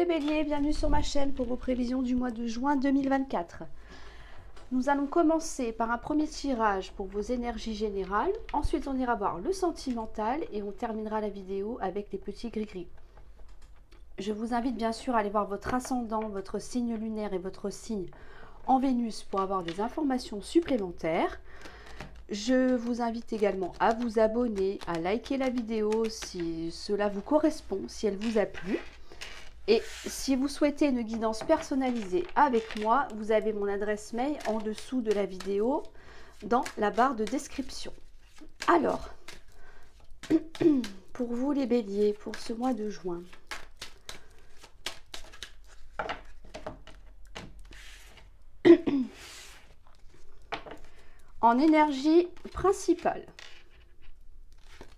les béliers, bienvenue sur ma chaîne pour vos prévisions du mois de juin 2024. Nous allons commencer par un premier tirage pour vos énergies générales. Ensuite, on ira voir le sentimental et on terminera la vidéo avec les petits gris-gris. Je vous invite bien sûr à aller voir votre ascendant, votre signe lunaire et votre signe en Vénus pour avoir des informations supplémentaires. Je vous invite également à vous abonner, à liker la vidéo si cela vous correspond, si elle vous a plu. Et si vous souhaitez une guidance personnalisée avec moi, vous avez mon adresse mail en dessous de la vidéo dans la barre de description. Alors, pour vous les béliers, pour ce mois de juin, en énergie principale,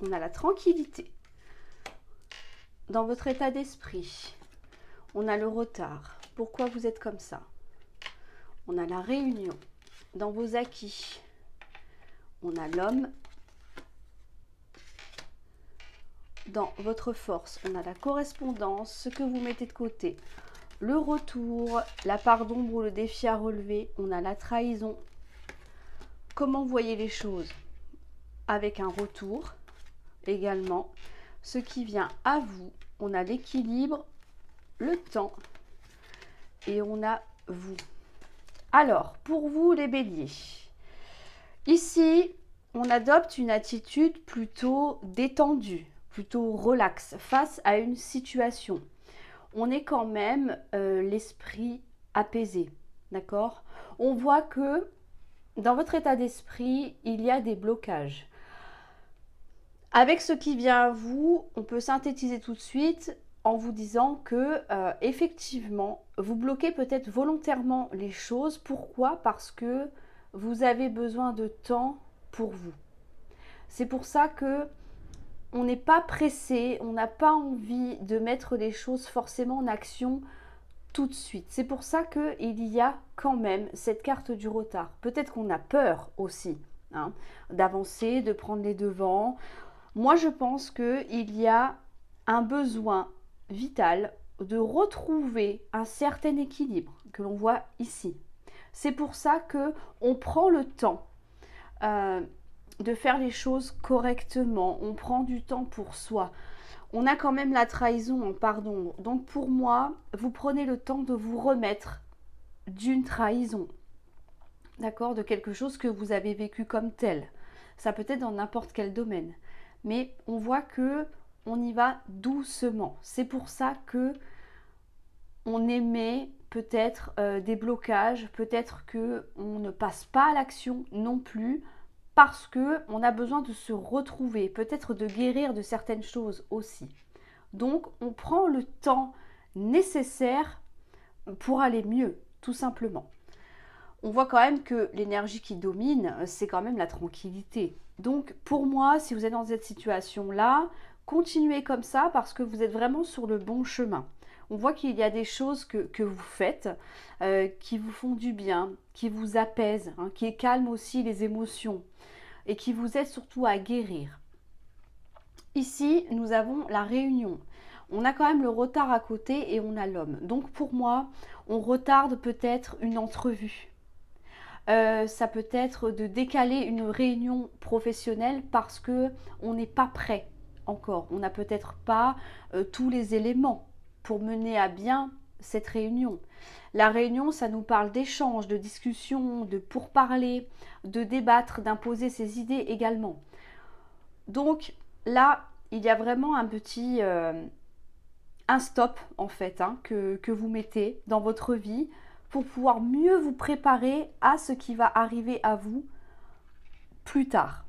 on a la tranquillité. Dans votre état d'esprit, on a le retard. Pourquoi vous êtes comme ça? On a la réunion. Dans vos acquis, on a l'homme. Dans votre force, on a la correspondance, ce que vous mettez de côté. Le retour, la part d'ombre ou le défi à relever, on a la trahison. Comment vous voyez les choses? Avec un retour également. Ce qui vient à vous, on a l'équilibre, le temps et on a vous. Alors, pour vous les béliers, ici, on adopte une attitude plutôt détendue, plutôt relaxe face à une situation. On est quand même l'esprit apaisé, d'accord? On voit que dans votre état d'esprit, il y a des blocages. Avec ce qui vient à vous, on peut synthétiser tout de suite en vous disant que effectivement, vous bloquez peut-être volontairement les choses. Pourquoi? Parce que vous avez besoin de temps pour vous. C'est pour ça que on n'est pas pressé, on n'a pas envie de mettre les choses forcément en action tout de suite. C'est pour ça qu'il y a quand même cette carte du retard. Peut-être qu'on a peur aussi hein, d'avancer, de prendre les devants. Moi, je pense qu'il y a un besoin vital de retrouver un certain équilibre que l'on voit ici. C'est pour ça qu'on prend le temps de faire les choses correctement. On prend du temps pour soi. On a quand même la trahison, pardon. Donc pour moi, vous prenez le temps de vous remettre d'une trahison. D'accord? De quelque chose que vous avez vécu comme tel. Ça peut être dans n'importe quel domaine. Mais on voit que on y va doucement. C'est pour ça que on émet peut-être des blocages, peut-être que on ne passe pas à l'action non plus, parce que on a besoin de se retrouver, peut-être de guérir de certaines choses aussi. Donc on prend le temps nécessaire pour aller mieux, tout simplement. On voit quand même que l'énergie qui domine, c'est quand même la tranquillité. Donc pour moi, si vous êtes dans cette situation-là, continuez comme ça parce que vous êtes vraiment sur le bon chemin. On voit qu'il y a des choses que vous faites qui vous font du bien, qui vous apaisent, hein, qui calment aussi les émotions et qui vous aident surtout à guérir. Ici, nous avons la réunion. On a quand même le retard à côté et on a l'homme. Donc pour moi, on retarde peut-être une entrevue. Ça peut être de décaler une réunion professionnelle parce que on n'est pas prêt encore. On n'a peut-être pas tous les éléments pour mener à bien cette réunion. La réunion, ça nous parle d'échange, de discussion, de pourparler, de débattre, d'imposer ses idées également. Donc là, il y a vraiment un petit un stop en fait hein, que vous mettez dans votre vie pour pouvoir mieux vous préparer à ce qui va arriver à vous plus tard.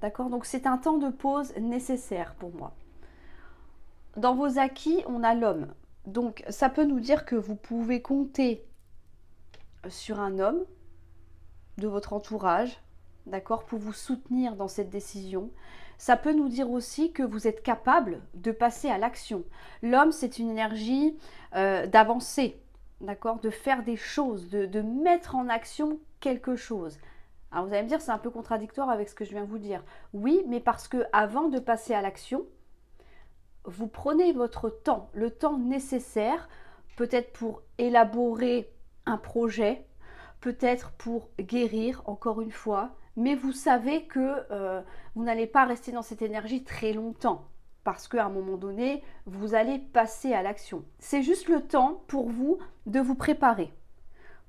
D'accord? Donc c'est un temps de pause nécessaire pour moi. Dans vos acquis, on a l'homme. Donc ça peut nous dire que vous pouvez compter sur un homme de votre entourage, d'accord, pour vous soutenir dans cette décision. Ça peut nous dire aussi que vous êtes capable de passer à l'action. L'homme, c'est une énergie d'avancer, d'accord, de faire des choses, de mettre en action quelque chose. Alors vous allez me dire, c'est un peu contradictoire avec ce que je viens de vous dire. Oui, mais parce que avant de passer à l'action, vous prenez votre temps, le temps nécessaire peut-être pour élaborer un projet, peut-être pour guérir, encore une fois, mais vous savez que vous n'allez pas rester dans cette énergie très longtemps, parce qu'à un moment donné, vous allez passer à l'action. C'est juste le temps pour vous de vous préparer,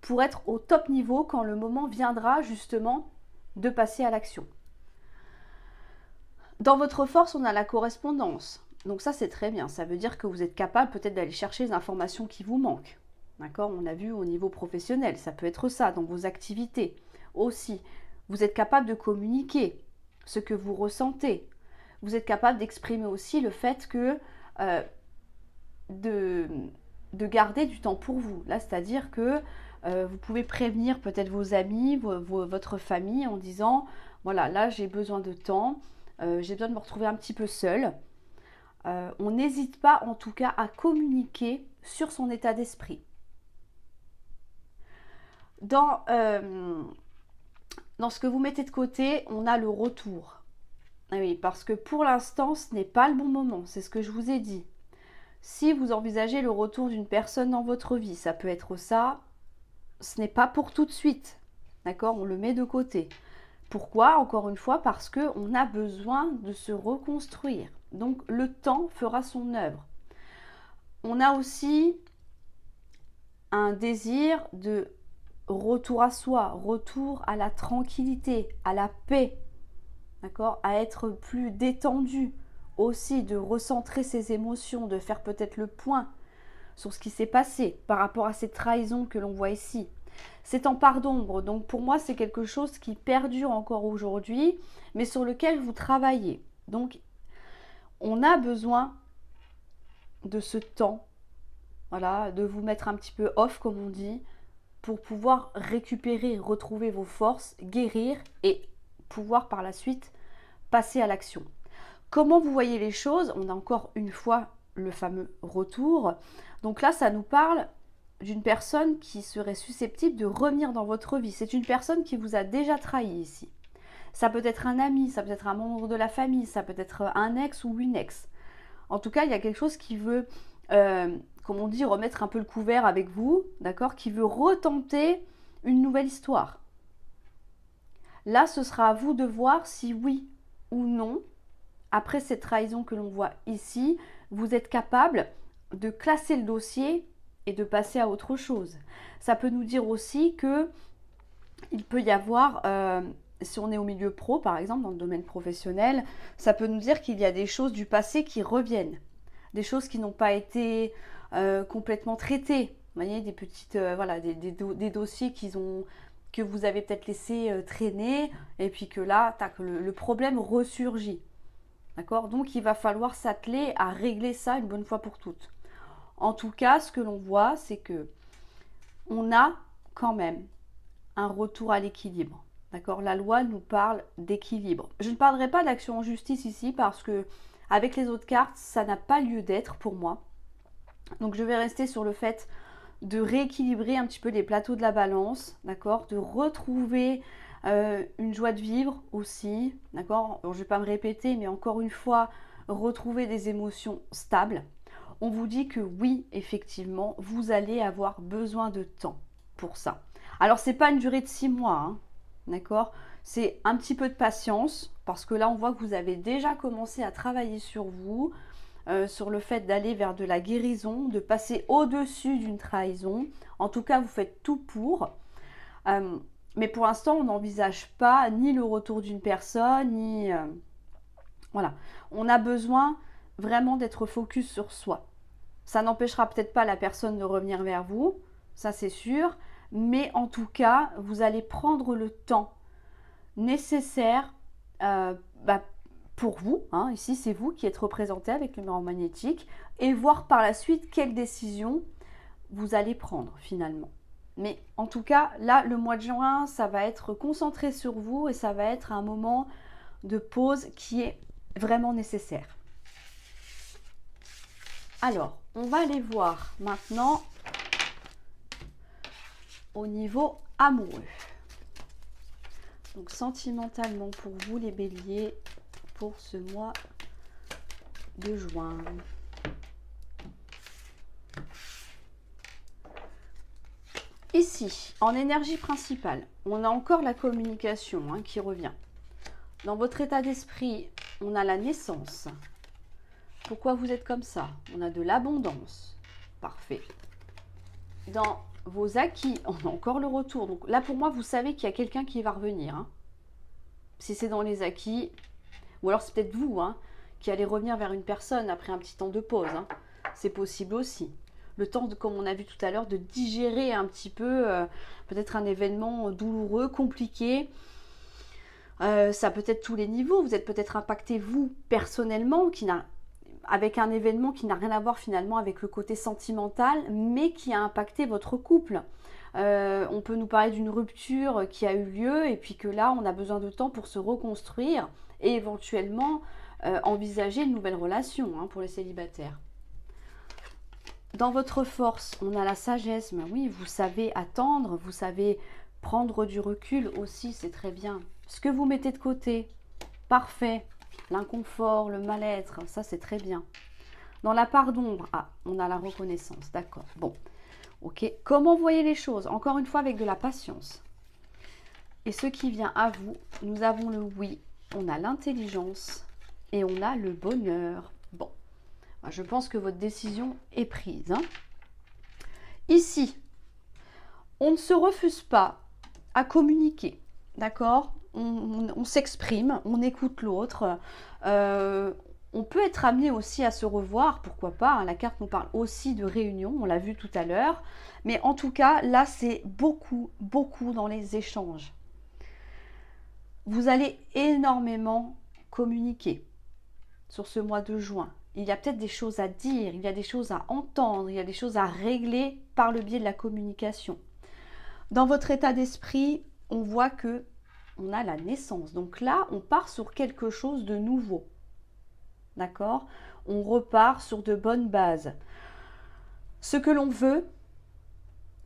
pour être au top niveau quand le moment viendra justement de passer à l'action. Dans votre force, on a la correspondance. Donc ça, c'est très bien. Ça veut dire que vous êtes capable peut-être d'aller chercher les informations qui vous manquent. D'accord? On a vu au niveau professionnel, ça peut être ça, dans vos activités aussi. Vous êtes capable de communiquer ce que vous ressentez. Vous êtes capable d'exprimer aussi le fait que de garder du temps pour vous. Là, c'est-à-dire que vous pouvez prévenir peut-être vos amis, votre famille en disant, voilà, là, j'ai besoin de temps, j'ai besoin de me retrouver un petit peu seule. On n'hésite pas en tout cas à communiquer sur son état d'esprit. Dans ce que vous mettez de côté, on a le retour. Ah oui, parce que pour l'instant, ce n'est pas le bon moment, c'est ce que je vous ai dit. Si vous envisagez le retour d'une personne dans votre vie, ça peut être ça, ce n'est pas pour tout de suite. D'accord? On le met de côté. Pourquoi? Encore une fois, parce qu'on a besoin de se reconstruire. Donc le temps fera son œuvre. On a aussi un désir de retour à soi, retour à la tranquillité, à la paix, d'accord, à être plus détendu aussi, de recentrer ses émotions, de faire peut-être le point sur ce qui s'est passé par rapport à ces trahisons que l'on voit ici. C'est en part d'ombre, donc pour moi c'est quelque chose qui perdure encore aujourd'hui, mais sur lequel vous travaillez. Donc on a besoin de ce temps, voilà, de vous mettre un petit peu off comme on dit, pour pouvoir récupérer, retrouver vos forces, guérir et pouvoir par la suite passer à l'action. Comment vous voyez les choses? On a encore une fois le fameux retour. Donc là, ça nous parle d'une personne qui serait susceptible de revenir dans votre vie. C'est une personne qui vous a déjà trahi ici. Ça peut être un ami, ça peut être un membre de la famille, ça peut être un ex ou une ex. En tout cas, il y a quelque chose qui veut, comme on dit, remettre un peu le couvert avec vous, d'accord, qui veut retenter une nouvelle histoire. Là, ce sera à vous de voir si oui ou non, après cette trahison que l'on voit ici, vous êtes capable de classer le dossier et de passer à autre chose. Ça peut nous dire aussi que il peut y avoir, si on est au milieu pro par exemple, dans le domaine professionnel, ça peut nous dire qu'il y a des choses du passé qui reviennent, des choses qui n'ont pas été complètement traitées. Vous voyez, des petites, voilà, des dossiers que vous avez peut-être laissé traîner, et puis que là, tac, le problème ressurgit. D'accord? Donc il va falloir s'atteler à régler ça une bonne fois pour toutes. En tout cas, ce que l'on voit, c'est que on a quand même un retour à l'équilibre. D'accord? La loi nous parle d'équilibre. Je ne parlerai pas d'action en justice ici parce que avec les autres cartes, ça n'a pas lieu d'être pour moi. Donc je vais rester sur le fait de rééquilibrer un petit peu les plateaux de la balance, d'accord? De retrouver une joie de vivre aussi, d'accord? Je ne vais pas me répéter, mais encore une fois, retrouver des émotions stables. On vous dit que oui, effectivement, vous allez avoir besoin de temps pour ça. Alors, ce n'est pas une durée de 6 mois, hein, d'accord? C'est un petit peu de patience, parce que là, on voit que vous avez déjà commencé à travailler sur vous, sur le fait d'aller vers de la guérison, de passer au-dessus d'une trahison. En tout cas, vous faites tout pour. Mais pour l'instant, on n'envisage pas ni le retour d'une personne, ni... voilà. On a besoin vraiment d'être focus sur soi. Ça n'empêchera peut-être pas la personne de revenir vers vous, ça c'est sûr. Mais en tout cas, vous allez prendre le temps nécessaire pour vous. Hein, ici, c'est vous qui êtes représenté avec le numéro magnétique. Et voir par la suite quelle décision vous allez prendre finalement. Mais en tout cas, là, le mois de juin, ça va être concentré sur vous et ça va être un moment de pause qui est vraiment nécessaire. Alors, on va aller voir maintenant au niveau amoureux. Donc, sentimentalement pour vous, les béliers, pour ce mois de juin. Ici, en énergie principale, on a encore la communication qui revient. Dans votre état d'esprit, on a la naissance. Pourquoi vous êtes comme ça? On a de l'abondance. Parfait. Dans vos acquis, on a encore le retour. Donc là, pour moi, vous savez qu'il y a quelqu'un qui va revenir. Si c'est dans les acquis, ou alors c'est peut-être vous qui allez revenir vers une personne après un petit temps de pause. C'est possible aussi. Le temps, comme on a vu tout à l'heure, de digérer un petit peu peut-être un événement douloureux, compliqué. Ça peut être tous les niveaux. Vous êtes peut-être impacté, vous, personnellement, avec un événement qui n'a rien à voir finalement avec le côté sentimental, mais qui a impacté votre couple. On peut nous parler d'une rupture qui a eu lieu et puis que là, on a besoin de temps pour se reconstruire et éventuellement envisager une nouvelle relation pour les célibataires. Dans votre force, on a la sagesse. Mais oui, vous savez attendre, vous savez prendre du recul aussi, c'est très bien. Ce que vous mettez de côté, parfait. L'inconfort, le mal-être, ça c'est très bien. Dans la part d'ombre, on a la reconnaissance, d'accord. Bon, ok. Comment voyez les choses? Encore une fois, avec de la patience. Et ce qui vient à vous, nous avons le oui, on a l'intelligence et on a le bonheur. Bon, je pense que votre décision est prise. Ici, on ne se refuse pas à communiquer, d'accord? On s'exprime, on écoute l'autre. On peut être amené aussi à se revoir, pourquoi pas. La carte nous parle aussi de réunion, on l'a vu tout à l'heure. Mais en tout cas, là, c'est beaucoup, beaucoup dans les échanges. Vous allez énormément communiquer sur ce mois de juin. Il y a peut-être des choses à dire, il y a des choses à entendre, il y a des choses à régler par le biais de la communication. Dans votre état d'esprit, on voit que on a la naissance. Donc là, on part sur quelque chose de nouveau. D'accord? On repart sur de bonnes bases. Ce que l'on veut,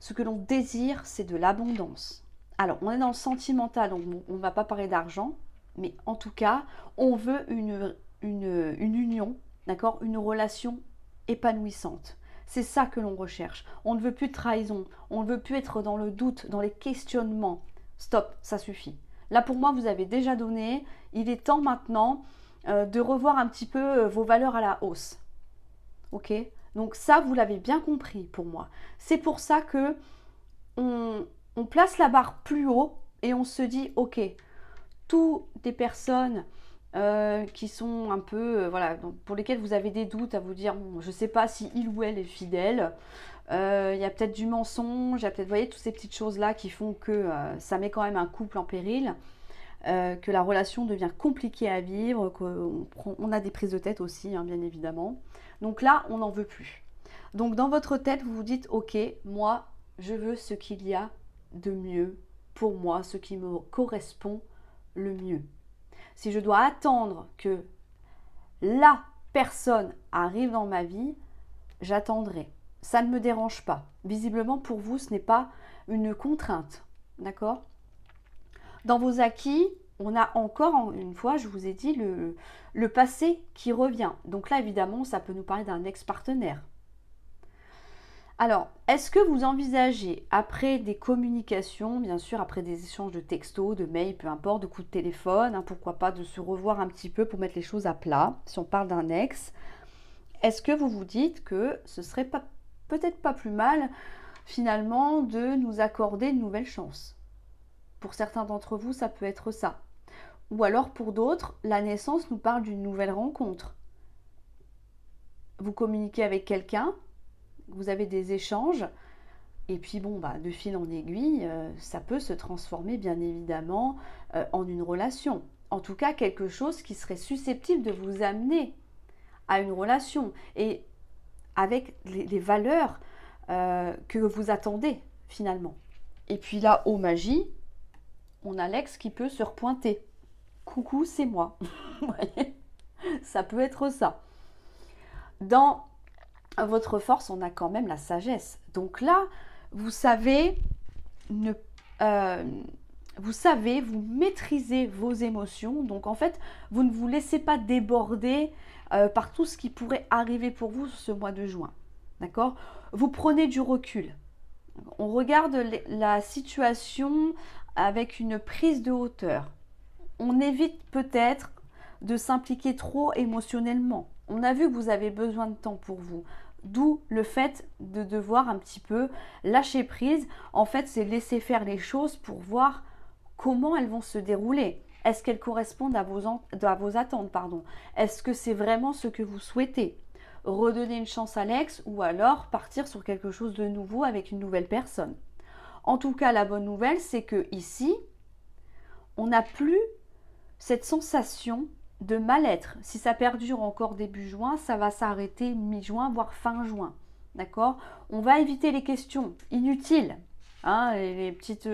ce que l'on désire, c'est de l'abondance. Alors, on est dans le sentimental, donc on ne va pas parler d'argent, mais en tout cas, on veut une union, d'accord? Une relation épanouissante. C'est ça que l'on recherche. On ne veut plus de trahison, on ne veut plus être dans le doute, dans les questionnements. Stop, ça suffit. Là, pour moi, vous avez déjà donné. Il est temps maintenant de revoir un petit peu vos valeurs à la hausse. Ok? Donc ça, vous l'avez bien compris pour moi. C'est pour ça que on place la barre plus haut et on se dit, ok, toutes des personnes qui sont un peu, voilà, donc pour lesquelles vous avez des doutes à vous dire, bon, je ne sais pas si il ou elle est fidèle. Il y a peut-être du mensonge, il y a peut-être, vous voyez, toutes ces petites choses-là qui font que ça met quand même un couple en péril, que la relation devient compliquée à vivre, qu'on a des prises de tête aussi, bien évidemment. Donc là, on n'en veut plus. Donc dans votre tête, vous vous dites, ok, moi, je veux ce qu'il y a de mieux pour moi, ce qui me correspond le mieux. Si je dois attendre que la personne arrive dans ma vie, j'attendrai. Ça ne me dérange pas. Visiblement, pour vous, ce n'est pas une contrainte. D'accord? Dans vos acquis, on a encore une fois, je vous ai dit, le passé qui revient. Donc là, évidemment, ça peut nous parler d'un ex-partenaire. Alors, est-ce que vous envisagez, après des communications, bien sûr, après des échanges de textos, de mails, peu importe, de coups de téléphone, pourquoi pas de se revoir un petit peu pour mettre les choses à plat, si on parle d'un ex, est-ce que vous vous dites que ce serait peut-être pas plus mal, finalement, de nous accorder une nouvelle chance? Pour certains d'entre vous, ça peut être ça. Ou alors, pour d'autres, la naissance nous parle d'une nouvelle rencontre. Vous communiquez avec quelqu'un, vous avez des échanges, et puis bon, de fil en aiguille, ça peut se transformer bien évidemment en une relation. En tout cas, quelque chose qui serait susceptible de vous amener à une relation, et avec les valeurs que vous attendez finalement. Et puis là, ô magie, on a l'ex qui peut se repointer. Coucou, c'est moi. Vous voyez, ça peut être ça. Dans votre force, on a quand même la sagesse. Donc là, vous savez, vous maîtrisez vos émotions. Donc en fait, vous ne vous laissez pas déborder par tout ce qui pourrait arriver pour vous ce mois de juin. D'accord? Vous prenez du recul. On regarde la situation avec une prise de hauteur. On évite peut-être de s'impliquer trop émotionnellement. On a vu que vous avez besoin de temps pour vous. D'où le fait de devoir un petit peu lâcher prise. En fait, c'est laisser faire les choses pour voir comment elles vont se dérouler. Est-ce qu'elles correspondent à vos attentes, pardon. Est-ce que c'est vraiment ce que vous souhaitez? Redonner une chance à l'ex ou alors partir sur quelque chose de nouveau avec une nouvelle personne. En tout cas, la bonne nouvelle, c'est que ici, on n'a plus cette sensation de mal-être. Si ça perdure encore début juin, ça va s'arrêter mi-juin, voire fin juin. D'accord? On va éviter les questions inutiles, hein, les petites,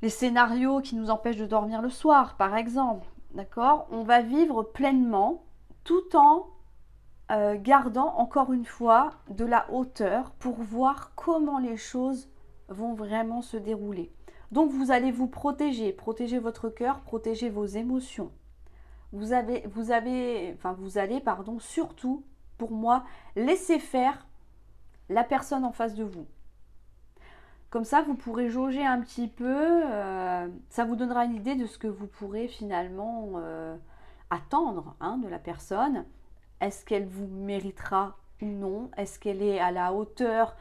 les scénarios qui nous empêchent de dormir le soir, par exemple. D'accord? On va vivre pleinement tout en gardant encore une fois de la hauteur pour voir comment les choses vont vraiment se dérouler. Donc vous allez vous protéger votre cœur, protéger vos émotions. Vous allez, surtout, pour moi, laisser faire la personne en face de vous. Comme ça, vous pourrez jauger un petit peu, ça vous donnera une idée de ce que vous pourrez finalement attendre de la personne. Est-ce qu'elle vous méritera ou non? Est-ce qu'elle est à la hauteur,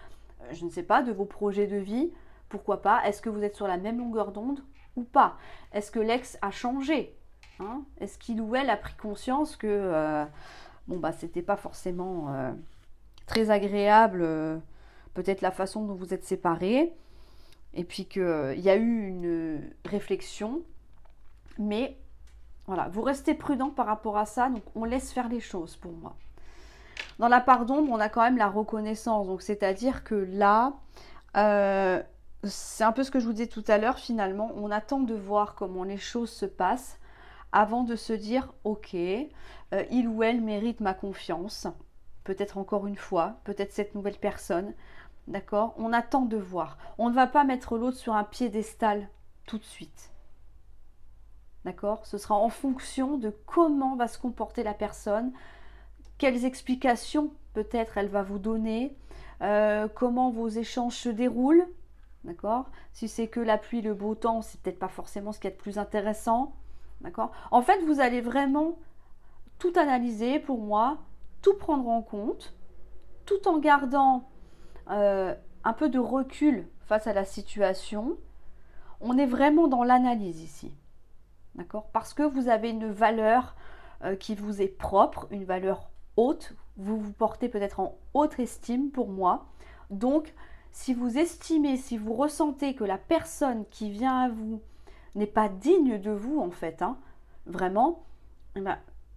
je ne sais pas, de vos projets de vie? Pourquoi pas? Est-ce que vous êtes sur la même longueur d'onde ou pas? Est-ce que l'ex a changé? Est-ce qu'il ou elle a pris conscience que c'était pas forcément très agréable, peut-être la façon dont vous êtes séparés, et puis qu'il y a eu une réflexion, mais voilà, vous restez prudent par rapport à ça, donc on laisse faire les choses pour moi. Dans la part d'ombre, on a quand même la reconnaissance, donc c'est-à-dire que là, c'est un peu ce que je vous disais tout à l'heure, finalement, on attend de voir comment les choses se passent avant de se dire, ok, il ou elle mérite ma confiance, peut-être encore une fois, peut-être cette nouvelle personne, d'accord? On attend de voir. On ne va pas mettre l'autre sur un piédestal tout de suite. D'accord? Ce sera en fonction de comment va se comporter la personne, quelles explications peut-être elle va vous donner, comment vos échanges se déroulent. D'accord? Si c'est que la pluie, le beau temps, c'est peut-être pas forcément ce qu'il y a de plus intéressant. D'accord? En fait, vous allez vraiment tout analyser pour moi, tout prendre en compte, tout en gardant un peu de recul face à la situation. On est vraiment dans l'analyse ici. D'accord? Parce que vous avez une valeur qui vous est propre, une valeur haute. Vous vous portez peut-être en haute estime pour moi. Donc, si vous estimez, si vous ressentez que la personne qui vient à vous n'est pas digne de vous, en fait, vraiment,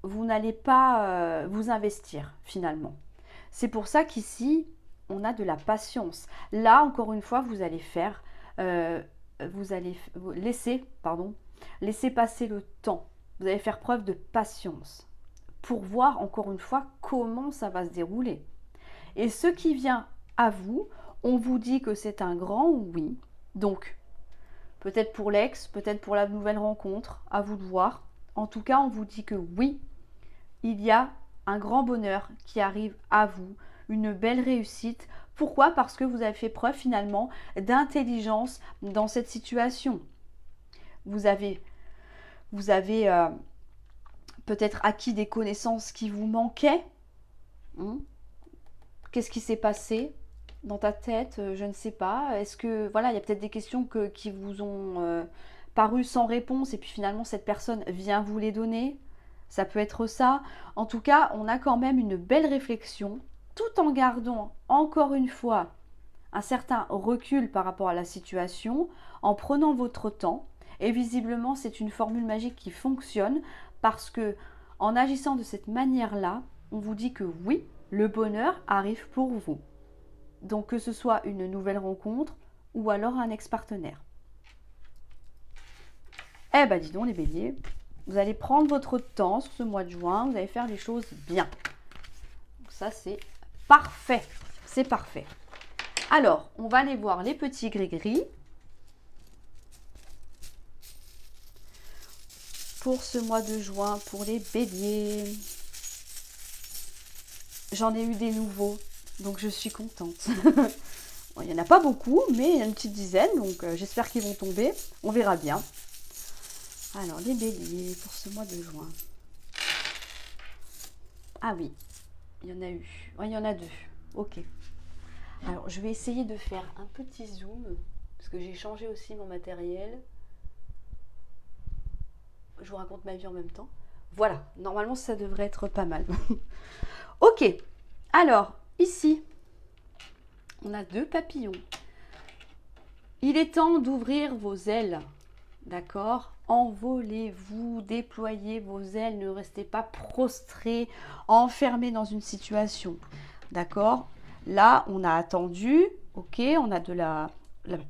vous n'allez pas vous investir finalement. C'est pour ça qu'ici, on a de la patience. Là, encore une fois, vous allez laisser passer le temps. Vous allez faire preuve de patience pour voir, encore une fois, comment ça va se dérouler. Et ce qui vient à vous, on vous dit que c'est un grand oui. Donc, peut-être pour l'ex, peut-être pour la nouvelle rencontre, à vous de voir. En tout cas, on vous dit que oui, il y a un grand bonheur qui arrive à vous, une belle réussite. Pourquoi? Parce que vous avez fait preuve finalement d'intelligence dans cette situation. Vous avez peut-être acquis des connaissances qui vous manquaient. Qu'est-ce qui s'est passé dans ta tête? Je ne sais pas. Est-ce que, voilà, il y a peut-être des questions qui vous ont paru sans réponse et puis finalement cette personne vient vous les donner. Ça peut être ça. En tout cas, on a quand même une belle réflexion tout en gardant encore une fois un certain recul par rapport à la situation, en prenant votre temps. Et visiblement, c'est une formule magique qui fonctionne parce que en agissant de cette manière-là, on vous dit que oui, le bonheur arrive pour vous. Donc que ce soit une nouvelle rencontre ou alors un ex-partenaire. Eh ben dis donc les béliers, vous allez prendre votre temps sur ce mois de juin, vous allez faire les choses bien. Donc ça c'est parfait, c'est parfait. Alors, on va aller voir les petits gris-gris. Pour ce mois de juin, pour les béliers. J'en ai eu des nouveaux, donc je suis contente. Bon, il n'y en a pas beaucoup, mais il y a une petite dizaine, donc j'espère qu'ils vont tomber. On verra bien. Alors, les béliers pour ce mois de juin. Ah oui, il y en a eu. Ouais, il y en a 2. Ok. Alors, je vais essayer de faire un petit zoom, parce que j'ai changé aussi mon matériel. Je vous raconte ma vie en même temps. Voilà, normalement, ça devrait être pas mal. Ok, alors, ici, on a 2 papillons. Il est temps d'ouvrir vos ailes, d'accord? Envolez-vous, déployez vos ailes, ne restez pas prostrés, enfermés dans une situation, d'accord? Là, on a attendu, ok, on a de la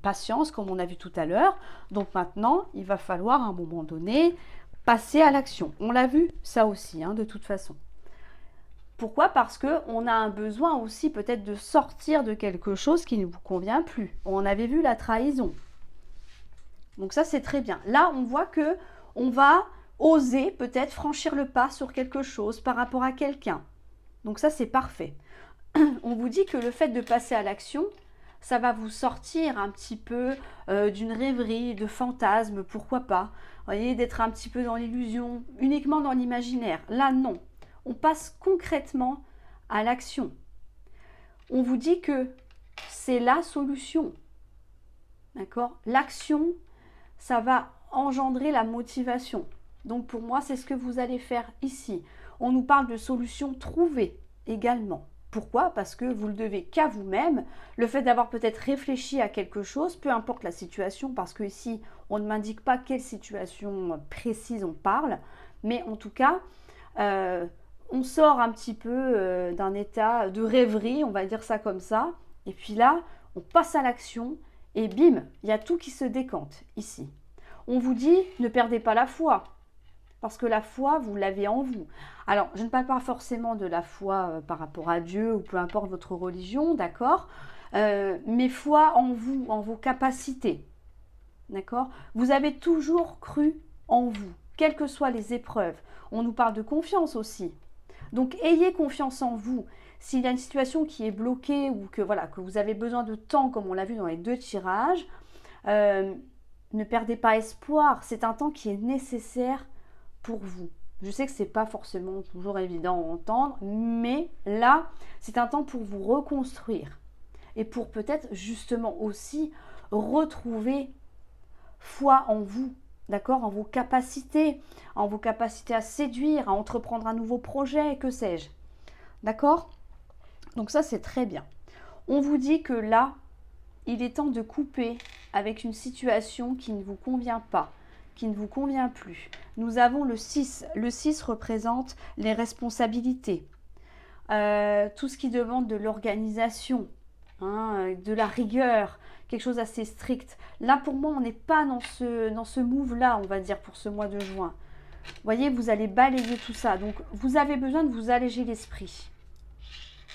patience comme on a vu tout à l'heure. Donc maintenant, il va falloir à un moment donné passer à l'action. On l'a vu ça aussi, hein, de toute façon. Pourquoi? Parce qu'on a un besoin aussi peut-être de sortir de quelque chose qui ne vous convient plus. On avait vu la trahison. Donc ça, c'est très bien. Là, on voit que on va oser peut-être franchir le pas sur quelque chose par rapport à quelqu'un. Donc ça, c'est parfait. On vous dit que le fait de passer à l'action, ça va vous sortir un petit peu d'une rêverie, de fantasme, pourquoi pas. Vous voyez, d'être un petit peu dans l'illusion, uniquement dans l'imaginaire. Là, non. On passe concrètement à l'action. On vous dit que c'est la solution. D'accord? L'action, ça va engendrer la motivation. Donc pour moi, c'est ce que vous allez faire ici. On nous parle de solutions trouvées également. Pourquoi? Parce que vous le devez qu'à vous-même. Le fait d'avoir peut-être réfléchi à quelque chose, peu importe la situation, parce que ici, on ne m'indique pas quelle situation précise on parle, mais en tout cas, on sort un petit peu d'un état de rêverie, on va dire ça comme ça, et puis là, on passe à l'action, et bim, il y a tout qui se décante ici. On vous dit, ne perdez pas la foi, parce que la foi, vous l'avez en vous. Alors, je ne parle pas forcément de la foi par rapport à Dieu, ou peu importe votre religion, d'accord, mais foi en vous, en vos capacités, d'accord. Vous avez toujours cru en vous, quelles que soient les épreuves. On nous parle de confiance aussi. Donc, ayez confiance en vous. S'il y a une situation qui est bloquée ou que, voilà, que vous avez besoin de temps, comme on l'a vu dans les 2 tirages, ne perdez pas espoir. C'est un temps qui est nécessaire pour vous. Je sais que ce n'est pas forcément toujours évident à entendre, mais là, c'est un temps pour vous reconstruire et pour peut-être justement aussi retrouver foi en vous. D'accord, en vos capacités à séduire, à entreprendre un nouveau projet, que sais-je. D'accord? Donc ça, c'est très bien. On vous dit que là, il est temps de couper avec une situation qui ne vous convient pas, qui ne vous convient plus. Nous avons le 6. Le 6 représente les responsabilités. Tout ce qui demande de l'organisation, hein, de la rigueur, quelque chose d'assez strict. Là, pour moi, on n'est pas dans ce move-là, on va dire, pour ce mois de juin. Vous voyez, vous allez balayer tout ça. Donc, vous avez besoin de vous alléger l'esprit.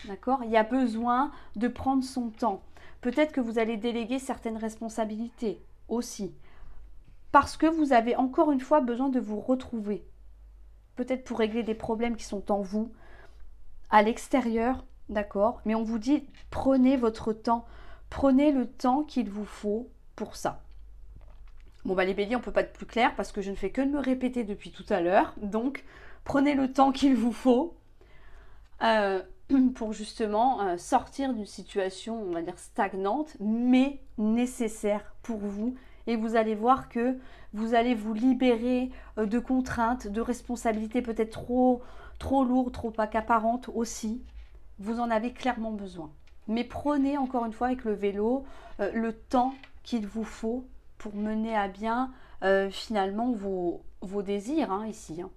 D'accord? Il y a besoin de prendre son temps. Peut-être que vous allez déléguer certaines responsabilités aussi. Parce que vous avez encore une fois besoin de vous retrouver. Peut-être pour régler des problèmes qui sont en vous, à l'extérieur, d'accord? Mais on vous dit, prenez votre temps. Prenez le temps qu'il vous faut pour ça. Bon, bah les béliers, on ne peut pas être plus clair parce que je ne fais que de me répéter depuis tout à l'heure. Donc, prenez le temps qu'il vous faut pour justement sortir d'une situation, on va dire, stagnante, mais nécessaire pour vous. Et vous allez voir que vous allez vous libérer de contraintes, de responsabilités peut-être trop lourdes, trop accaparantes aussi. Vous en avez clairement besoin. Mais prenez encore une fois avec le vélo le temps qu'il vous faut pour mener à bien finalement vos désirs hein, ici. Hein.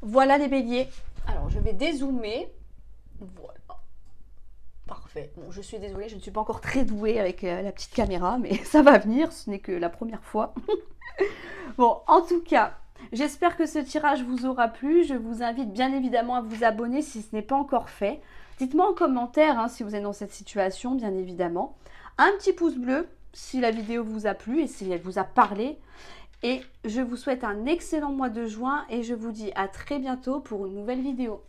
Voilà les béliers. Alors je vais dézoomer. Voilà. Parfait. Bon, je suis désolée, je ne suis pas encore très douée avec la petite caméra, mais ça va venir, ce n'est que la première fois. Bon, en tout cas, j'espère que ce tirage vous aura plu. Je vous invite bien évidemment à vous abonner si ce n'est pas encore fait. Dites-moi en commentaire hein, si vous êtes dans cette situation, bien évidemment. Un petit pouce bleu si la vidéo vous a plu et si elle vous a parlé. Et je vous souhaite un excellent mois de juin et je vous dis à très bientôt pour une nouvelle vidéo.